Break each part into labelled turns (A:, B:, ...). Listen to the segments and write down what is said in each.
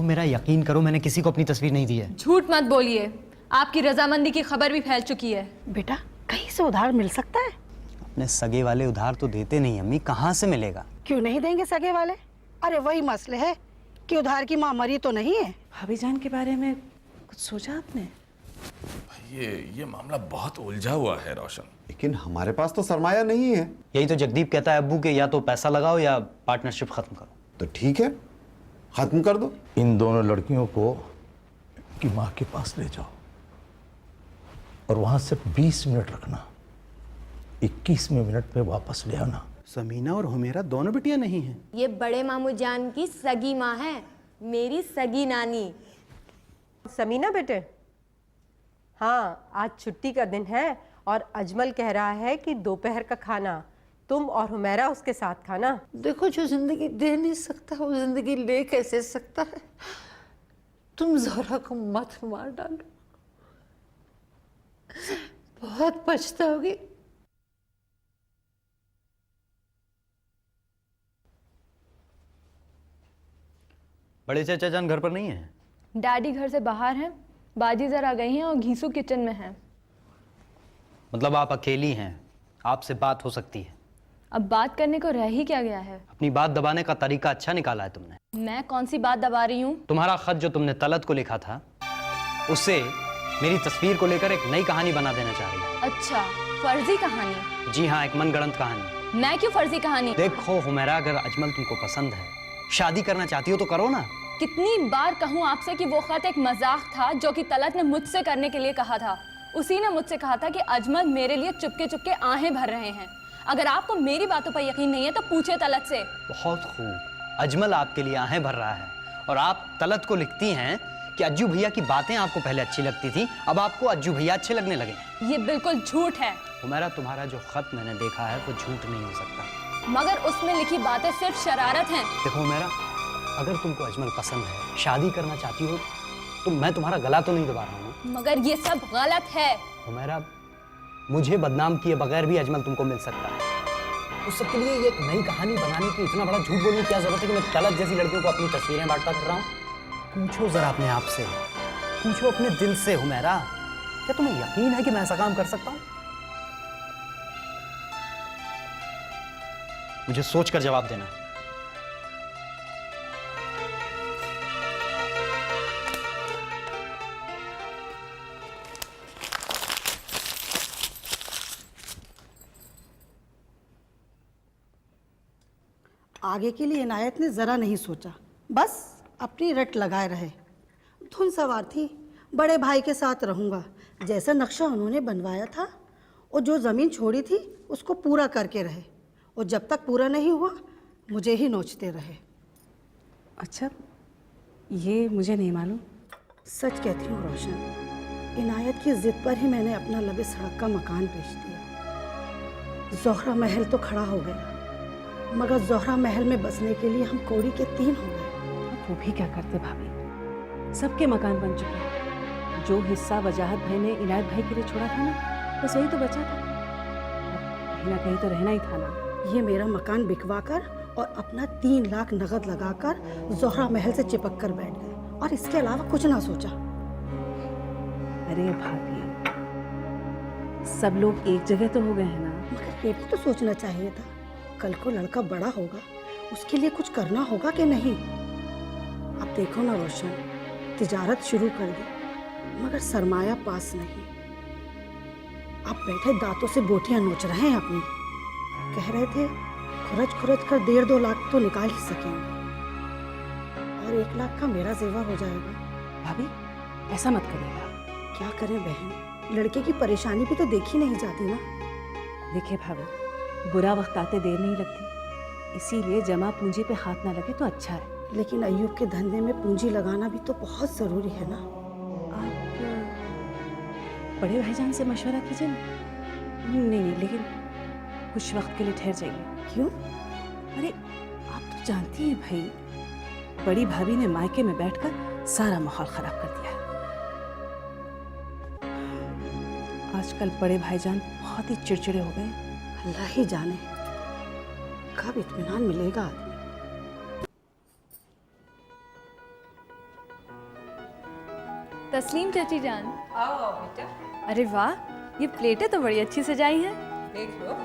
A: देखो मेरा यकीन करो, मैंने किसी को अपनी तस्वीर नहीं दी है।
B: झूठ मत बोलिए, आपकी रजामंदी की खबर भी फैल चुकी है।
C: बेटा कहीं से उधार मिल सकता है?
A: अपने सगे वाले उधार तो देते नहीं अम्मी, कहाँ से मिलेगा?
C: क्यों नहीं देंगे सगे वाले? अरे वही मसले है कि उधार की माँ मरी तो नहीं है।
D: भाभी जान के बारे में कुछ सोचा आपने?
E: ये मामला बहुत उलझा हुआ है रोशन।
F: लेकिन हमारे पास तो सरमाया नहीं है।
A: यही तो जगदीप कहता है अब्बू के, या तो पैसा लगाओ या पार्टनरशिप खत्म करो।
F: तो ठीक है, खत्म कर दो।
E: इन दोनों लड़कियों को की माँ के पास ले जाओ और वहां सिर्फ 20 मिनट रखना, 21वें मिनट पे वापस ले आना।
G: समीना और हुमेरा दोनों बिटिया नहीं हैं।
H: ये बड़े मामू जान की सगी माँ है, मेरी सगी नानी।
I: समीना बेटे, हाँ आज छुट्टी का दिन है और अजमल कह रहा है कि दोपहर का खाना तुम और हुमैरा उसके साथ खाना।
D: देखो जो जिंदगी दे नहीं सकता वो जिंदगी ले कैसे सकता है? तुम ज़ोहरा को मत मार डालो, बहुत पछताओगी।
A: बड़े चाचा जान घर पर नहीं है?
B: डैडी घर से बाहर हैं, बाजी जरा गई हैं और घीसू किचन में हैं।
A: मतलब आप अकेली हैं, आपसे बात हो सकती है?
B: अब बात करने को रह ही क्या गया है?
A: अपनी बात दबाने का तरीका अच्छा निकाला है तुमने।
B: मैं कौन सी बात दबा रही हूँ?
A: तुम्हारा खत जो तुमने तलत को लिखा था, उससे मेरी तस्वीर को लेकर एक नई कहानी बना देना चाह रही है।
B: अच्छा, फर्जी कहानी?
A: जी हाँ, एक मनगढ़ंत कहानी।
B: मैं क्यों फर्जी कहानी?
A: देखो हुमैरा, अगर अजमल तुमको पसंद है, शादी करना चाहती हो तो करो ना।
B: कितनी बार कहूँ आपसे कि वो खत एक मजाक था जो कि तलत ने मुझसे करने के लिए कहा था। उसी ने मुझसे कहा था कि अजमल मेरे लिए चुपके चुपके आहें भर रहे हैं। अगर आपको मेरी बातों पर यकीन नहीं है तो पूछे तलत से।
A: बहुत खूब, अजमल आपके लिए आहें भर रहा है और आप तलत को लिखती हैं कि अज्जू भैया की बातें आपको पहले अच्छी लगती थी, अब आपको अज्जू भैया अच्छे लगने लगे।
B: ये बिल्कुल झूठ है।
A: हुमैरा, तुम्हारा जो खत मैंने देखा है वो झूठ नहीं हो सकता,
B: मगर उसमें लिखी बातें सिर्फ शरारत हैं।
A: देखो हुमैरा, अगर तुमको अजमल पसंद है, शादी करना चाहती हो, तो मैं तुम्हारा गला तो नहीं दबा रहा हूँ।
B: मगर ये सब गलत है।
A: हुमैरा, मुझे बदनाम किए बगैर भी अजमल तुमको मिल सकता है। उस सबके लिए ये एक नई कहानी बनाने की इतना बड़ा झूठ बोलने की क्या जरूरत है कि मैं तलत जैसी लड़कियों को अपनी तस्वीरें बांटता कर रहा हूँ? पूछो जरा अपने आप से, पूछो अपने दिल से हुमैरा, क्या तुम्हें यकीन है कि मैं ऐसा काम कर सकता हूँ? मुझे सोचकर जवाब देना।
C: आगे के लिए इनायत ने ज़रा नहीं सोचा, बस अपनी रट लगाए रहे। धुन सवार थी, बड़े भाई के साथ रहूँगा, जैसा नक्शा उन्होंने बनवाया था और जो ज़मीन छोड़ी थी उसको पूरा करके रहे, और जब तक पूरा नहीं हुआ मुझे ही नोचते रहे।
I: अच्छा, ये मुझे नहीं मालूम।
C: सच कहती हूँ रोशन, इनायत की ज़िद पर ही मैंने अपना लबे सड़क का मकान बेच दिया। ज़ोहरा महल तो खड़ा हो गया, मगर ज़ोहरा महल में बसने के लिए हम कौड़ी के 3 हो गए।
I: वो भी क्या करते भाभी, सबके मकान बन चुके हैं। जो हिस्सा वजाहत भाई ने इनायत भाई के लिए छोड़ा था ना, बस वही तो बचा था। कहीं ना कहीं तो रहना ही था ना।
C: ये मेरा मकान बिकवा कर और अपना 3 लाख नगद लगाकर ज़ोहरा महल से चिपक कर बैठ गए, और इसके अलावा कुछ ना सोचा।
I: अरे भाभी, सब लोग एक जगह तो हो गए हैं ना।
C: मगर ये भी तो सोचना चाहिए था, कल को लड़का बड़ा होगा, उसके लिए कुछ करना होगा कि नहीं। अब देखो ना रोशन, तिजारत शुरू कर दी मगर सरमाया पास नहीं। अब बैठे दांतों से बोटियां नोच रहे हैं अपनी। कह रहे थे खुरच खुरच कर 1.5-2 लाख तो निकाल ही सकेंगे, और 1 लाख का मेरा जेवर हो जाएगा।
I: भाभी ऐसा मत करिएगा।
C: क्या करें बहन, लड़के की परेशानी भी तो देखी नहीं जाती ना।
I: देखिए भाभी, बुरा वक्त आते देर नहीं लगती, इसीलिए जमा पूंजी पे हाथ ना लगे तो अच्छा है।
C: लेकिन अय्यूब के धंधे में पूंजी लगाना भी तो बहुत ज़रूरी है ना।
I: आप बड़े भाईजान से मशवरा कीजिए ना। नहीं, लेकिन कुछ वक्त के लिए ठहर जाइए।
C: क्यों?
I: अरे आप तो जानती हैं भाई, बड़ी भाभी ने मायके में बैठकर सारा माहौल खराब कर दिया है। आजकल बड़े भाईजान बहुत ही चिड़चिड़े हो गए।
C: अल्लाह ही जाने कब इत्मीनान मिलेगा आदमी।
B: तस्लीम चाची जान।
D: आओ आओ बेटा,
B: अरे वाह, ये प्लेटें तो बड़ी अच्छी सजाई हैं।
D: देख लो।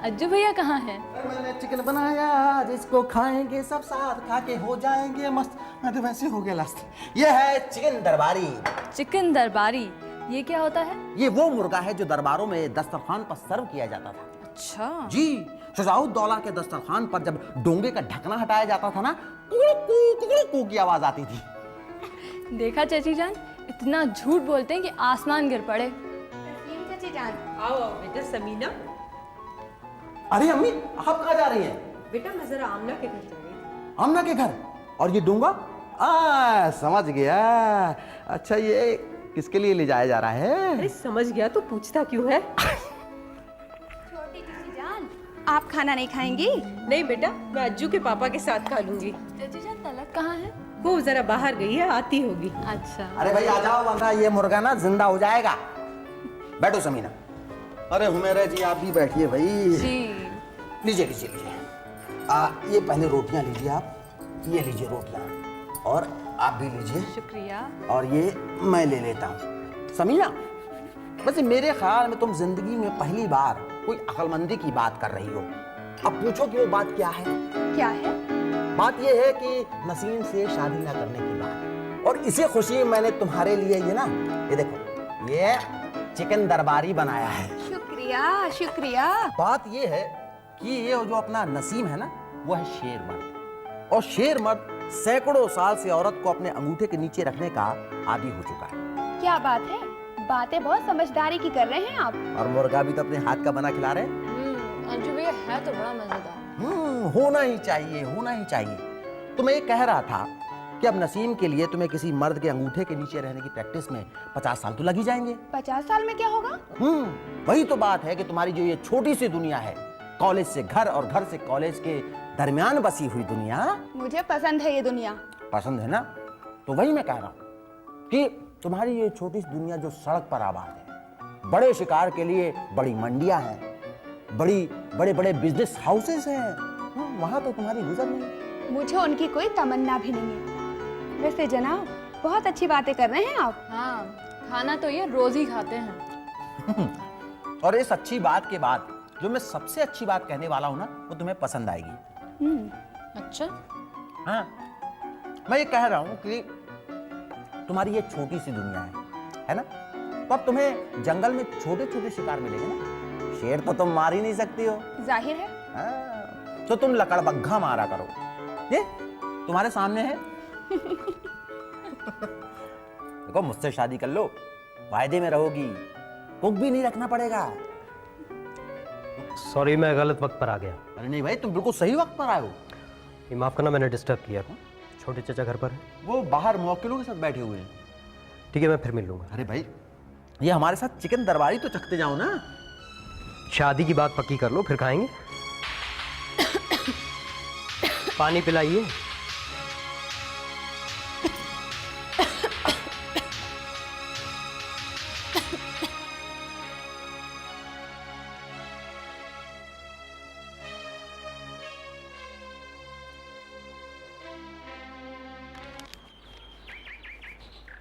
B: अज्जू भैया कहाँ हैं?
G: मैंने चिकन बनाया, जिसको खाएंगे सब साथ खा के हो जाएंगे मस्त। मैं तो वैसे हो गया लास्ट। ये है चिकन दरबारी।
B: चिकन दरबारी, ये क्या होता है?
G: ये वो मुर्गा है जो दरबारों में दस्तरखान पर सर्व किया जाता था।
B: अच्छा।
G: जी, शुजाउद्दौला के दस्तरखान पर जब डोंगे का ढकना हटाया जाता था ना, कुकड़ू की आवाज आती थी।
B: देखा चाची जान, इतना झूठ बोलते हैं कि आसमान गिर पड़े।
H: चाची जान,
D: आओ आओ बेटा, समीना।
G: अरे अम्मी, आप कहाँ जा रही हैं?
D: बेटा मैं जरा आमना के घर जा रही थी।
G: आमना के घर? और ये डोंगा? समझ गया। अच्छा, ये किसके लिए ले जाया जा रहा है?
D: अरे समझ गया तो पूछता क्यों है?
H: छोटी चाची जान, आप खाना नहीं खाएंगी?
D: नहीं बेटा, मैं अज्जू के पापा के साथ खा लूंगी।
B: चाची जान, तलत कहाँ है?
D: वो जरा बाहर गई है, आती होगी।
B: अच्छा।
G: अरे भाई आ जाओ, वरना ये मुर्गा ना जिंदा हो जाएगा। बैठो समीना। अरे हुमेरा जी, आप भी बैठिए भाई।
B: जी।
G: लीजिए लीजिए लीजिए। ये पहले रोटियां लीजिए आप। ये लीजिए रोटियां, और आप भी लीजिए।
B: शुक्रिया।
G: और ये मैं ले लेता हूँ। समीना, वैसे मेरे ख्याल में तुम जिंदगी में पहली बार कोई अक्लमंदी की बात कर रही हो। अब पूछो कि वो बात क्या है?
H: क्या है?
G: बात ये है कि नसीम से शादी ना करने की बात। और इसी खुशी में मैंने तुम्हारे लिए ये ना, ये देखो, ये चिकन दरबारी बनाया है।
H: शुक्रिया शुक्रिया।
G: बात ये है कि ये जो अपना नसीम है ना, वो है शेर मर्द। और शेर मर्द सैकड़ों साल से औरत को अपने अंगूठे के नीचे रखने का आदी हो चुका है।
H: क्या बात है, बातें बहुत समझदारी की कर रहे हैं आप।
G: और मुर्गा भी तो अपने हाथ का बना खिला रहे हैं।
B: अज्जू भैया है तो बड़ा मजेदार।
G: होना ही चाहिए, होना ही चाहिए। तो मैं ये कह रहा था कि अब नसीम के लिए तुम्हें किसी मर्द के अंगूठे के नीचे रहने की प्रैक्टिस में 50 साल तो लग ही जाएंगे।
H: 50 साल में क्या होगा?
G: वही तो बात है कि तुम्हारी जो ये छोटी सी दुनिया है, कॉलेज से घर और घर से कॉलेज के दरमियान बसी हुई दुनिया,
H: मुझे पसंद है ये दुनिया।
G: पसंद है ना? तो वही मैं कह रहा हूँ कि तुम्हारी ये छोटी सी दुनिया जो सड़क पर आबाद है, बड़े शिकार के लिए बड़ी मंडियां हैं, बड़े बड़े बिजनेस हाउसेस हैं, वहां तो तुम्हारी गुजर नहीं।
H: मुझे उनकी कोई तमन्ना भी नहीं है। वैसे जनाब, बहुत अच्छी बातें कर रहे हैं आप।
B: हाँ, खाना तो ये रोज ही खाते हैं।
G: और इस अच्छी बात के बाद जो मैं सबसे अच्छी बात कहने वाला हूं ना, वो तुम्हें पसंद आएगी।
B: अच्छा।
G: हाँ, मैं ये कह रहा हूं कि तुम्हारी ये छोटी सी दुनिया है ना? तो अब तुम्हें जंगल में छोटे छोटे शिकार मिलेंगे ना। शेर तो तुम मार ही नहीं सकती हो।
H: जाहिर है।
G: हाँ, तो तुम लकड़बग्घा मारा करो। ये तुम्हारे सामने है। देखो, मुझसे शादी कर लो, वायदे में रहोगी, कुक भी नहीं रखना पड़ेगा।
A: सॉरी, मैं गलत वक्त पर आ गया।
G: अरे नहीं भाई, तुम बिल्कुल सही वक्त पर आए हो।
A: ये माफ़ करना, मैंने डिस्टर्ब किया। छोटे चाचा घर पर है?
G: वो बाहर मौकिलों के साथ बैठे हुए हैं।
A: ठीक है, मैं फिर मिल लूंगा।
G: अरे भाई, ये हमारे साथ चिकन दरबारी तो चखते जाओ ना।
A: शादी की बात पक्की कर लो, फिर खाएंगे। पानी पिलाइए।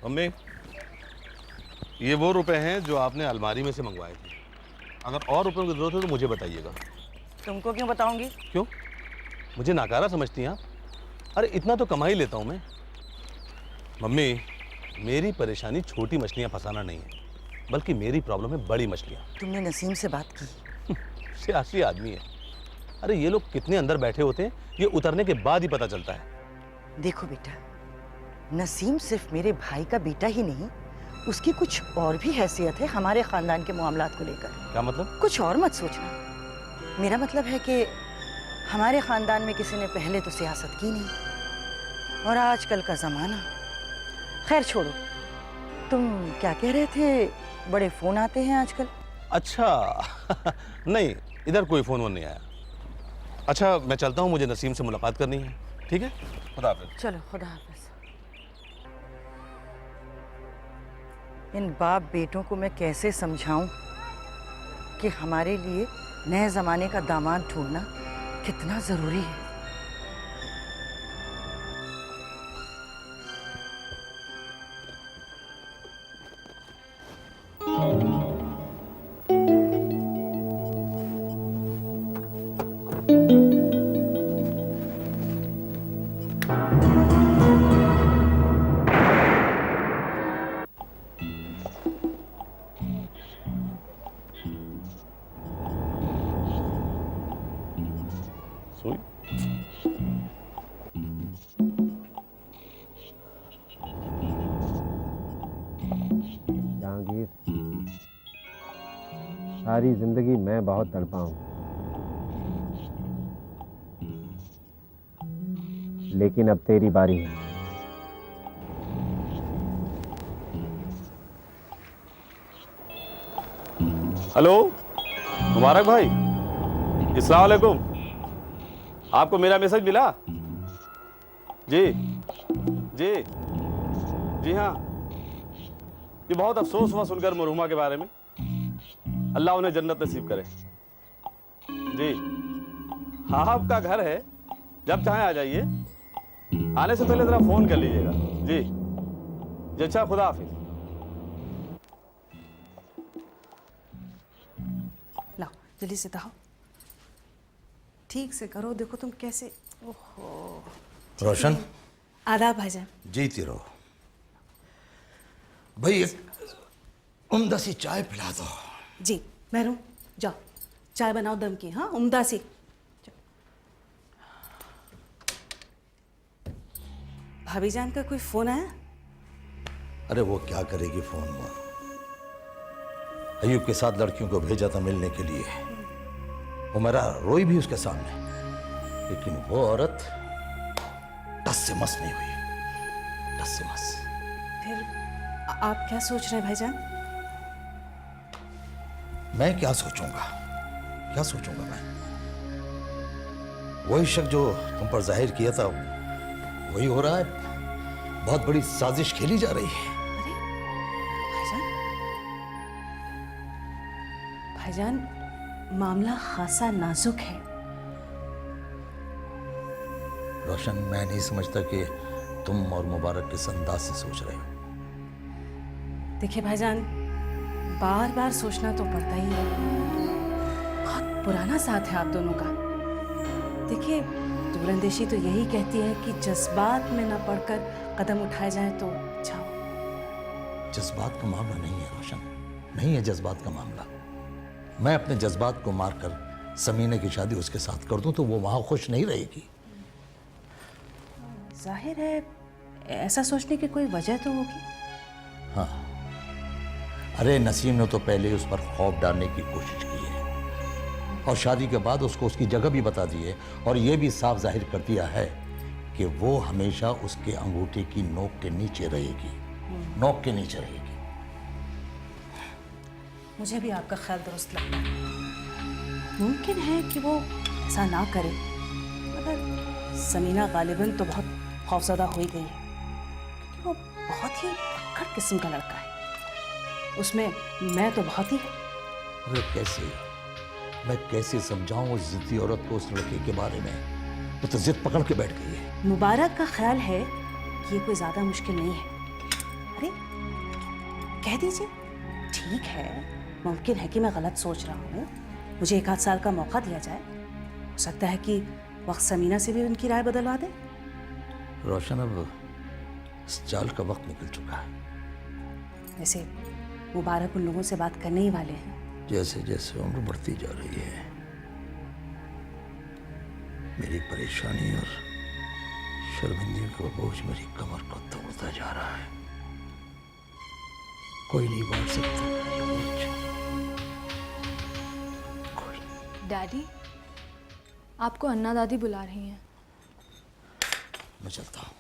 J: मम्मी, ये वो रुपए हैं जो आपने अलमारी में से मंगवाए थे। अगर और रुपयों की जरूरत है तो मुझे बताइएगा।
K: तुमको क्यों बताऊंगी?
J: क्यों? मुझे नाकारा समझती हैं आप? अरे इतना तो कमा ही लेता हूँ मैं। मम्मी, मेरी परेशानी छोटी मछलियाँ फंसाना नहीं है, बल्कि मेरी प्रॉब्लम है बड़ी मछलियाँ।
K: तुमने नसीम से बात की?
J: सियासी आदमी है। अरे ये लोग कितने अंदर बैठे होते हैं, ये उतरने के बाद ही पता चलता है।
K: देखो बेटा, नसीम सिर्फ मेरे भाई का बेटा ही नहीं, उसकी कुछ और भी हैसियत है हमारे खानदान के मामलात को लेकर।
J: क्या मतलब?
K: कुछ और मत सोचना। मेरा मतलब है कि हमारे खानदान में किसी ने पहले तो सियासत की नहीं, और आजकल का जमाना। खैर छोड़ो, तुम क्या कह रहे थे? बड़े फोन आते हैं आजकल।
J: अच्छा नहीं, इधर कोई फोन वोन नहीं आया। अच्छा, मैं चलता हूँ, मुझे नसीम से मुलाकात करनी है। ठीक है, खुदा हाफिज।
K: चलो, खुदा हाफिज। इन बाप बेटों को मैं कैसे समझाऊं कि हमारे लिए नए जमाने का दामाद ढूंढना कितना जरूरी है।
J: सुई।
L: जहांगीर, सारी जिंदगी मैं बहुत तड़पा हूं, लेकिन अब तेरी बारी है।
J: हेलो मुबारक भाई, अस्सलाम वालेकुम। आपको मेरा मैसेज मिला? जी जी जी हाँ। ये बहुत अफसोस हुआ सुनकर मरहुमा के बारे में। अल्लाह उन्हें जन्नत नसीब करे। जी हाँ, आपका घर है, जब चाहें आ जाइए। आने से पहले जरा फोन कर लीजिएगा। जी जी अच्छा, खुदा हाफिज।
I: लाओ जल्दी से दहाओ, ठीक से करो। देखो तुम कैसे। ओहो
E: रोशन,
I: आदाब भाईजान।
E: जीती रहो भाई। एक उम्दा सी चाय पिला दो।
I: जी महरूम, जाओ चाय बनाओ दम की। हाँ उम्दा सी। भाभी जान का कोई फोन आया?
E: अरे वो क्या करेगी फोन में। अयूब के साथ लड़कियों को भेजा था मिलने के लिए। वो मेरा रोई भी उसके सामने, लेकिन वो औरत टस से मस नहीं हुई, टस से मस।
I: फिर आप क्या सोच रहे हैं भाईजान?
E: मैं क्या सोचूंगा, क्या सोचूंगा मैं? वही शक जो तुम पर जाहिर किया था वही हो रहा है। बहुत बड़ी साजिश खेली जा रही है।
I: अरे भाईजान, भाईजान मामला खासा नाजुक है।
E: रोशन, मैं नहीं समझता कि तुम और मुबारक किस अंदाज से सोच रहे हो।
I: देखिए भाईजान, बार बार सोचना तो पड़ता ही है। बहुत पुराना साथ है आप दोनों का। देखिए दूरंदेशी तो यही कहती है कि जज्बात में न पड़कर कदम उठाए जाए तो अच्छा हो।
E: जज्बात का मामला नहीं है रोशन, नहीं है जज्बात का मामला। मैं अपने जज्बात को मारकर समीना की शादी उसके साथ कर दूं तो वो वहां खुश नहीं रहेगी।
I: जाहिर है ऐसा सोचने की कोई वजह तो होगी।
E: हाँ, अरे नसीम ने तो पहले उस पर खौफ डालने की कोशिश की है और शादी के बाद उसको उसकी जगह भी बता दी है और ये भी साफ जाहिर कर दिया है कि वो हमेशा उसके अंगूठे की नोक के नीचे रहेगी, नोक के नीचे रहेगी।
I: मुझे भी आपका ख्याल दुरुस्त लगता है। मुमकिन है कि वो ऐसा ना करे, मगर समीना गालिबन तो बहुत खौफजदा हो ही गई है क्योंकि वो बहुत ही अक्खड़ किस्म का लड़का है। उसमें मैं तो बहुत ही है।
E: अरे कैसे, मैं कैसे समझाऊं उस जिद्दी औरत को उस लड़के के बारे में? वो तो जिद पकड़ के बैठ गई है।
I: मुबारक का ख्याल है कि ये कोई ज्यादा मुश्किल नहीं है। अरे कह दीजिए, ठीक है, मुमकिन है कि मैं गलत सोच रहा हूँ, मुझे 1 आध साल का मौका दिया जाए। हो सकता है कि वक्त समीना से भी उनकी राय बदलवा दे।
E: रोशन, अब इस चाल का वक्त निकल चुका है।
I: वैसे मुबारक उन लोगों से बात करने ही वाले हैं।
E: जैसे जैसे उम्र बढ़ती जा रही है, मेरी परेशानी और शर्मिंदगी का बोझ मेरी कमर को तोड़ता जा रहा है। कोई नहीं बांट सकता ये बोझ।
B: डैडी, आपको अन्ना दादी बुला रही हैं।
E: मैं चलता हूँ।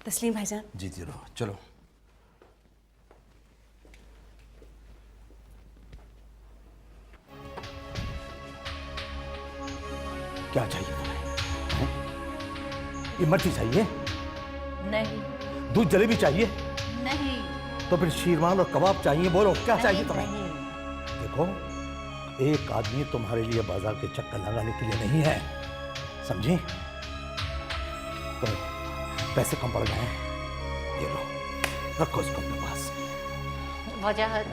I: तस्लीम भाईजान,
E: जीती रहो, चलो। क्या चाहिए तुम्हें? इमरती चाहिए?
D: नहीं
E: दूध जलेबी चाहिए?
D: नहीं
E: तो फिर शीरवान और कबाब चाहिए? बोलो क्या चाहिए तुम्हें?
D: नहीं।
E: देखो, एक आदमी तुम्हारे लिए बाजार के चक्कर लगाने के लिए नहीं है, समझी? तो पैसे कम पड़ गए, ये लो, रखो इसको अपने पास।
D: वजाहत,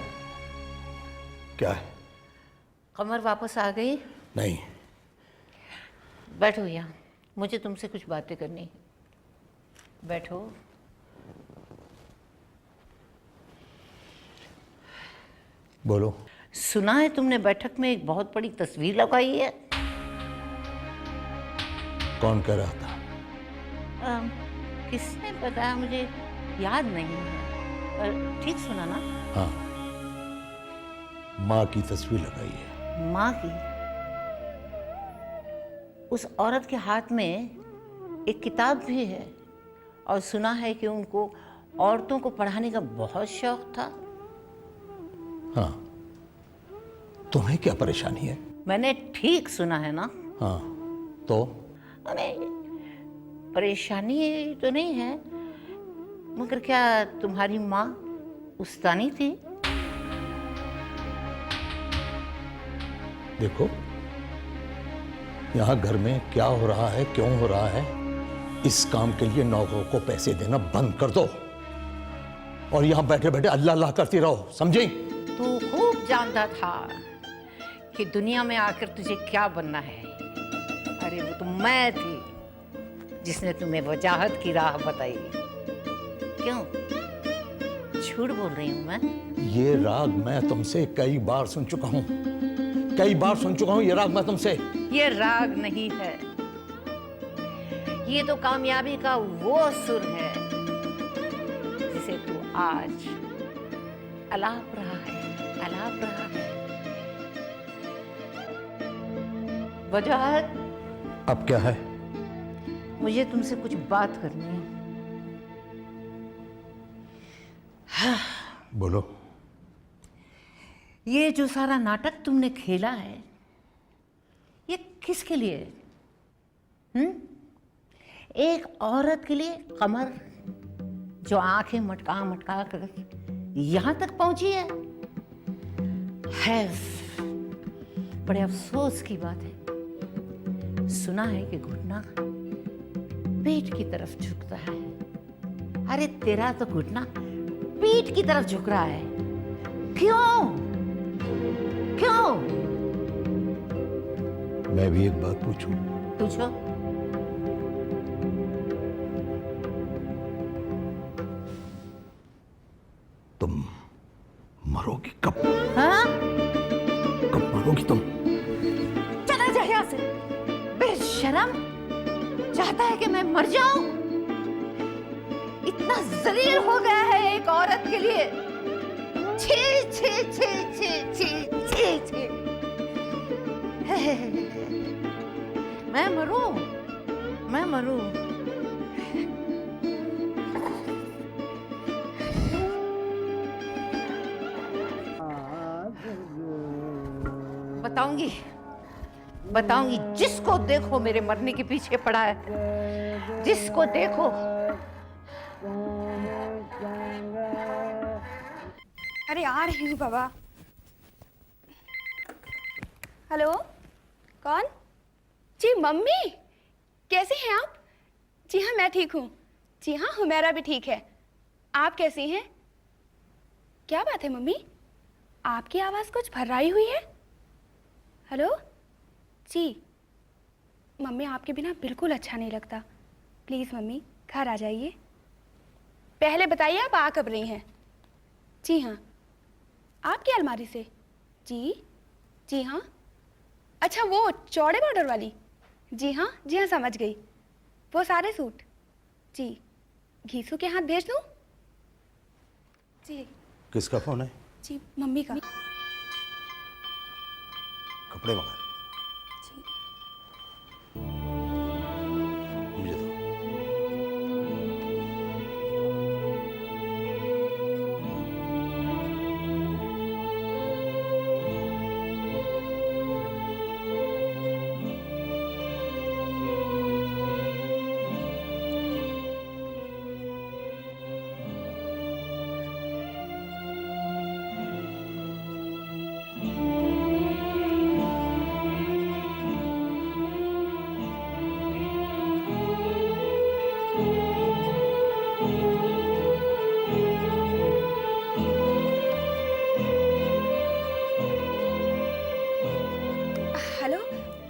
E: क्या है?
D: कमर वापस आ गई?
E: नहीं।
D: बैठो यहाँ, मुझे तुमसे कुछ बातें करनी। बैठो।
E: बोलो।
D: सुना है तुमने बैठक में एक बहुत बड़ी तस्वीर लगाई है?
E: कौन कह रहा था?
D: किसने बताया मुझे याद नहीं है, पर ठीक सुना ना?
E: हाँ, माँ की तस्वीर लगाई है।
D: माँ की? उस औरत के हाथ में एक किताब भी है और सुना है कि उनको औरतों को पढ़ाने का बहुत शौक था।
E: हाँ, तुम्हें क्या परेशानी है?
D: मैंने ठीक सुना है ना?
E: हाँ, तो?
D: अरे परेशानी तो नहीं है, मगर क्या तुम्हारी माँ उस्तानी थी?
E: देखो, यहाँ घर में क्या हो रहा है, क्यों हो रहा है, इस काम के लिए नौकरों को पैसे देना बंद कर दो और यहाँ बैठे बैठे अल्लाह अल्लाह करती रहो, समझी?
D: तू खूब जानता था कि दुनिया में आकर तुझे क्या बनना है। अरे वो तो मैं थी जिसने तुम्हें वजाहत की राह बताई। क्यों झूठ बोल रही हूँ मैं?
E: ये राग मैं तुमसे कई बार सुन चुका हूँ, कई बार सुन चुका हूँ ये राग मैं तुमसे।
D: ये राग नहीं है, ये तो कामयाबी का वो सुर है जिसे तू आज अलाप रहा है, अलाप रहा है। वजाहत,
E: अब क्या है?
D: मुझे तुमसे कुछ बात करनी है।
E: बोलो।
D: ये जो सारा नाटक तुमने खेला है, ये किसके लिए? एक औरत के लिए, कमर जो आंखें मटका मटका कर यहां तक पहुंची है। बड़े अफसोस की बात है, सुना है कि घुटना पेट की तरफ झुकता है। अरे तेरा तो घुटना पीठ की तरफ झुक रहा है। क्यों? क्यों?
E: मैं भी एक बात पूछूं?
D: पूछो।
E: तुम मरोगी कब?
D: हाँ?
E: कब मरोगी तुम?
D: चला जा यहाँ से, बेशरम। चाहता है कि मैं मर जाऊं? इतना जलील हो गया है एक औरत के लिए। छी छी छी छी छी छी छी। मैं मरूं, मैं मरूं। बताऊंगी, बताऊंगी। जिसको देखो मेरे मरने के पीछे पड़ा है, जिसको देखो।
H: अरे आ रही हूँ बाबा। हेलो, कौन? जी मम्मी, कैसी हैं आप? जी हाँ मैं ठीक हूँ। जी हाँ हुमैरा भी ठीक है। आप कैसी हैं? क्या बात है मम्मी, आपकी आवाज़ कुछ भर्राई हुई है। हेलो जी, मम्मी आपके बिना बिल्कुल अच्छा नहीं लगता। प्लीज़ मम्मी घर आ जाइए। पहले बताइए आप आ कब रही हैं? जी हाँ, आपकी अलमारी से? जी जी हाँ। अच्छा वो चौड़े बॉर्डर वाली? जी हाँ समझ गई। वो सारे सूट? जी, घीसू के हाथ भेज दूँ? जी।
E: किसका फोन है?
H: जी मम्मी का।
E: कपड़े मंगा ले। मुझे दो।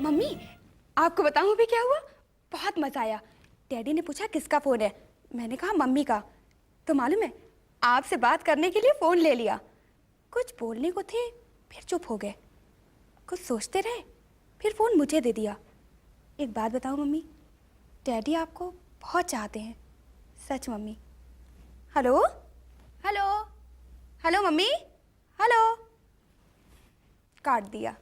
H: मम्मी आपको बताऊं भी क्या हुआ? बहुत मजा आया। डैडी ने पूछा किसका फोन है, मैंने कहा मम्मी का। तो मालूम है आपसे बात करने के लिए फोन ले लिया। कुछ बोलने को थे फिर चुप हो गए, कुछ सोचते रहे फिर फोन मुझे दे दिया। एक बात बताओ मम्मी, डैडी आपको बहुत चाहते हैं, सच mummy. Hello hello hello mummy, hello. काट दिया।